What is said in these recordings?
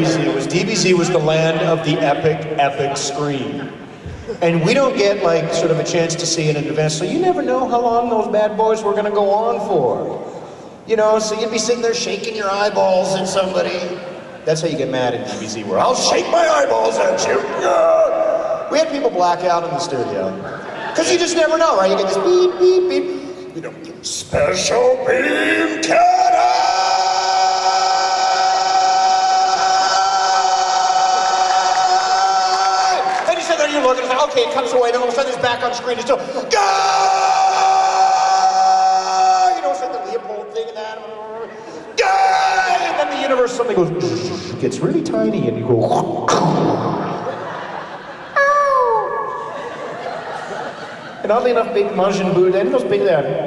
DBZ was the land of the epic scream. And we don't get like sort of a chance to see it in advance, so you never know how long those bad boys were gonna go on for. You know, so you'd be sitting there shaking your eyeballs at somebody. That's how you get mad at DBZ, where I'll shake my eyeballs at you. We had people black out in the studio. Because you just never know, right? You get this beep, beep, beep. You know, special beam cannon! You're looking and say, okay, it comes away, then all of a sudden it's back on screen, it's still, go! You know, it's like the Leopold thing and that. Go! And then the universe suddenly goes, gets really tiny, and you go, and oddly enough, big Majin Buu, and those big,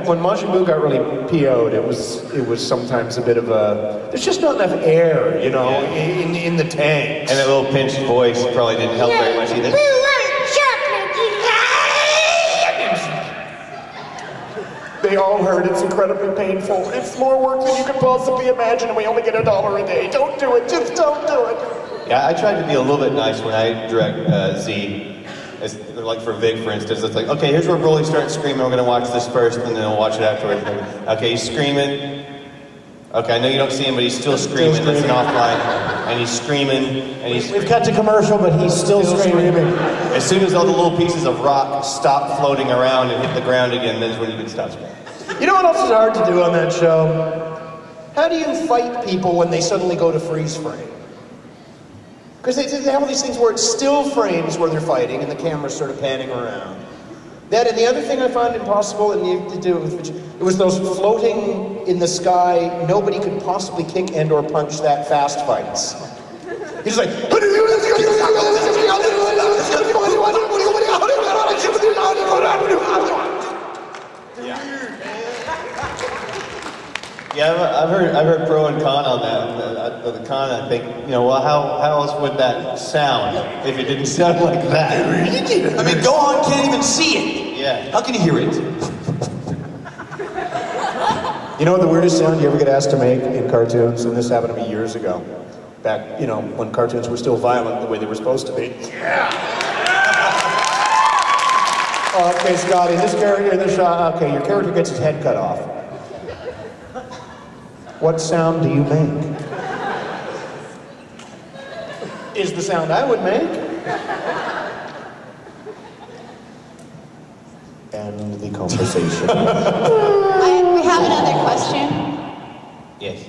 when Majin Buu got really PO'd, it was sometimes a bit of a, there's just not enough air, you know, in the tanks. And that little pinched voice probably didn't help very much either. They all heard it's incredibly painful. It's more work than you could possibly imagine, and we only get $1 a day. Don't do it, just don't do it. Yeah, I tried to be a little bit nice when I direct Z. It's like for Vic, for instance, it's like, okay, here's where Broly starts screaming, we're gonna watch this first, and then we'll watch it afterwards. Okay, he's screaming. Okay, I know you don't see him, but he's still screaming. That's an offline. And he's screaming, and he's... We've cut to commercial, but he's still screaming. As soon as all the little pieces of rock stop floating around and hit the ground again, that's when you can stop screaming. You know what else is hard to do on that show? How do you fight people when they suddenly go to freeze frame? Because they have all these things where it's still frames where they're fighting, and the camera's sort of panning around. That, and the other thing I found impossible, and you have to do it was those floating in the sky, nobody could possibly kick and or punch that fast fights. He's like, yeah, I've heard pro and con on that. The con, I think, you know, well, how else would that sound if it didn't sound like that? I mean, Gohan can't even see it. Yeah. How can you hear it? You know what the weirdest sound you ever get asked to make in cartoons? And this happened to me years ago. Back, you know, when cartoons were still violent the way they were supposed to be. Yeah. Okay, Scott, in this character, in this shot, okay, your character gets his head cut off. What sound do you make? Is the sound I would make. And the conversation. We have another question. Yes.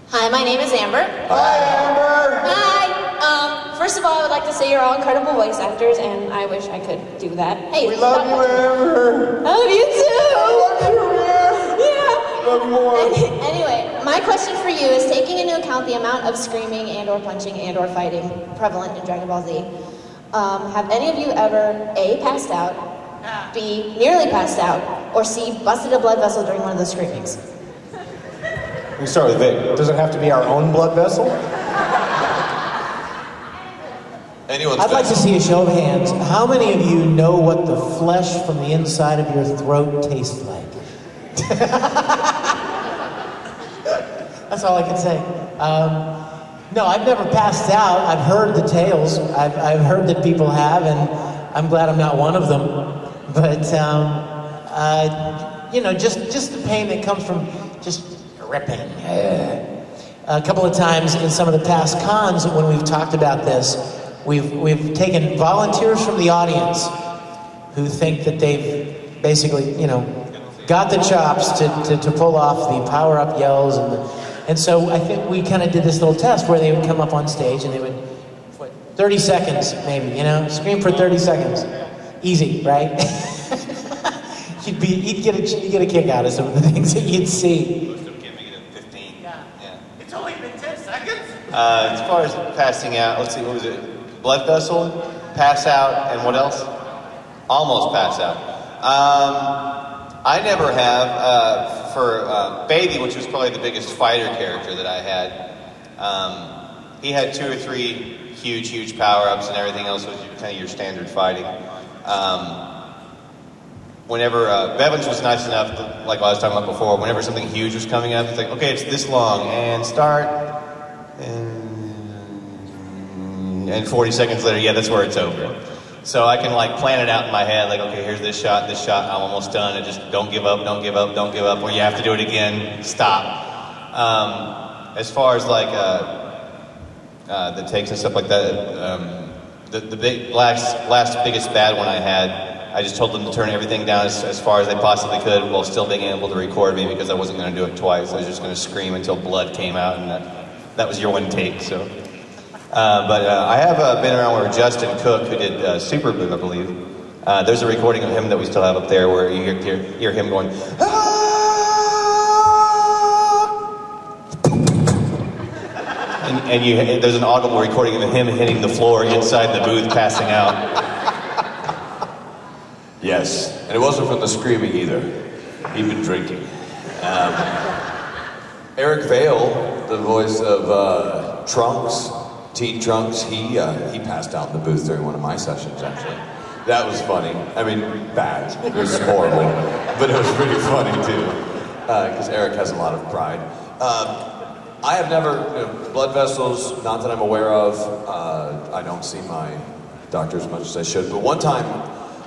Hi, my name is Amber. Hi, Amber! Hi! First of all, I would like to say you're all incredible voice actors, and I wish I could do that. Hey, we love you, Amber! I love you too! I love you, Amber! Yeah! Love you more! Anyway, my question for you is, taking into account the amount of screaming and or punching and or fighting prevalent in Dragon Ball Z, have any of you ever A, passed out, B, nearly passed out, or C, busted a blood vessel during one of those screamings? We can start with Vic. Does it have to be our own blood vessel? I'd like to see a show of hands. How many of you know what the flesh from the inside of your throat tastes like? That's all I can say. No, I've never passed out. I've heard the tales. I've heard that people have, and I'm glad I'm not one of them. But, you know, just the pain that comes from just ripping. A couple of times in some of the past cons when we've talked about this, we've taken volunteers from the audience who think that they've basically, you know, got the chops to pull off the power-up yells, and so I think we kind of did this little test where they would come up on stage and they would, what, 30 seconds maybe, you know, scream for 30 seconds. Easy, right? you'd get a kick out of some of the things that you'd see. Most of them can't make it at 15. Yeah. It's only been 10 seconds? As far as passing out, let's see, what was it? Blood vessel, pass out, and what else? Almost pass out. I never have, for Baby, which was probably the biggest fighter character that I had, he had 2 or 3 huge power-ups, and everything else was kind of your standard fighting. Whenever Bevins was nice enough, like I was talking about before, whenever something huge was coming up, it's like, okay, it's this long, and start, and and 40 seconds later, yeah, that's where it's over. So I can like plan it out in my head, like, okay, here's this shot, I'm almost done, and just don't give up, don't give up, don't give up, or you have to do it again, stop. As far as like the takes and stuff like that, the big last biggest bad one I had, I just told them to turn everything down as far as they possibly could while still being able to record me because I wasn't going to do it twice. I was just going to scream until blood came out, and that was your one take. So, but I have been around where Justin Cook, who did Superboo, I believe. There's a recording of him that we still have up there where you hear him going, "Ah!" and there's an audible recording of him hitting the floor inside the booth, passing out. Yes, and it wasn't from the screaming either. He'd been drinking. Eric Vale, the voice of Trunks, Teen Trunks, he passed out in the booth during one of my sessions, actually. That was funny. I mean, bad. It was horrible. But it was pretty funny, too. Because Eric has a lot of pride. I have never, blood vessels, not that I'm aware of. I don't see my doctor as much as I should. But one time,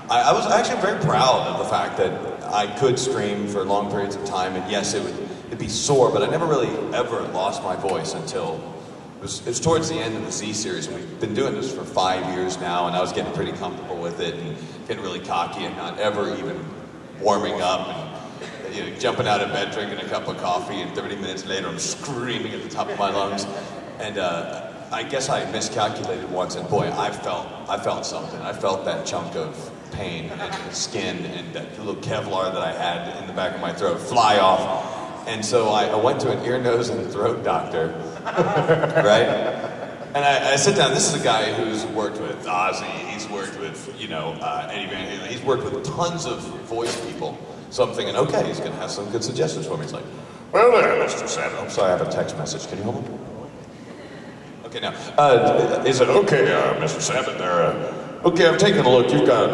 I was actually very proud of the fact that I could scream for long periods of time. And yes, it'd be sore, but I never really ever lost my voice until it was towards the end of the Z series. We've been doing this for 5 years now, and I was getting pretty comfortable with it and getting really cocky and not ever even warming up. And, jumping out of bed, drinking a cup of coffee, and 30 minutes later I'm screaming at the top of my lungs. And I guess I miscalculated once, and boy, I felt something. I felt that chunk of pain and skin and that little Kevlar that I had in the back of my throat fly off. And so I went to an ear, nose, and throat doctor, right? And I sit down. This is a guy who's worked with Ozzy. He's worked with, Eddie Van Halen. He's worked with tons of voice people. So I'm thinking, okay, he's going to have some good suggestions for me. He's like, well there, Mr. Sabat. I'm sorry, I have a text message. Can you hold it? Okay, now, is it okay, Mr. Sabat, there, okay, I'm taking a look. You've got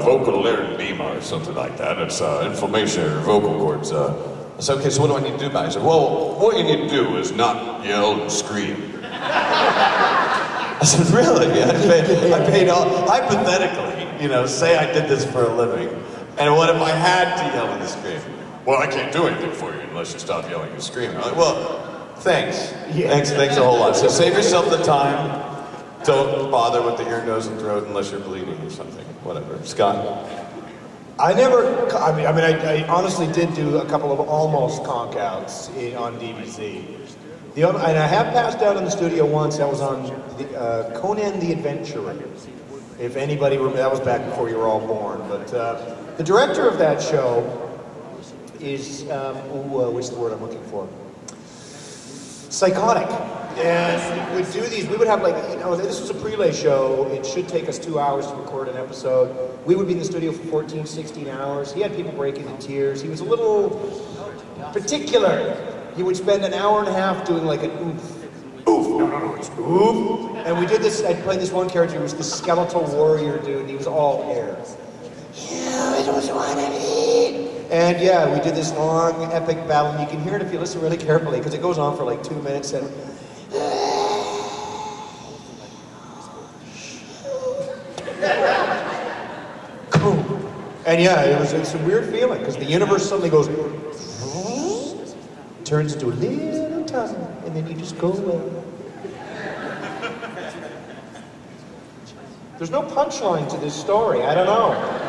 vocal laryngeema or something like that. It's inflammation of your vocal cords. I said, okay, so what do I need to do about it? He said, well, what you need to do is not yell and scream. I said, really? I paid all, hypothetically, say I did this for a living. And what if I had to yell and scream? Well, I can't do anything for you unless you stop yelling and screaming. I'm like, well, thanks. Yeah. Thanks a whole lot. So save yourself the time. Don't bother with the ear, nose, and throat unless you're bleeding or something. Whatever. Scott? I honestly did do a couple of almost conk outs on DBZ. And I have passed out in the studio once. That was on Conan the Adventurer. If anybody remember, that was back before you were all born. But the director of that show is, what's the word I'm looking for? Psychotic. And we'd do these, we would have this was a prelay show. It should take us 2 hours to record an episode. We would be in the studio for 14, 16 hours. He had people breaking in tears. He was a little particular. He would spend an hour and a half doing like an oof. Oof, no, it's oof. And we did this, I played this one character who was the skeletal warrior dude, and he was all air. I don't want to eat. And yeah, we did this long, epic battle, and you can hear it if you listen really carefully, because it goes on for like 2 minutes, and... And yeah, it's a weird feeling, because the universe suddenly goes... turns into a little tunnel, and then you just go away. There's no punchline to this story, I don't know.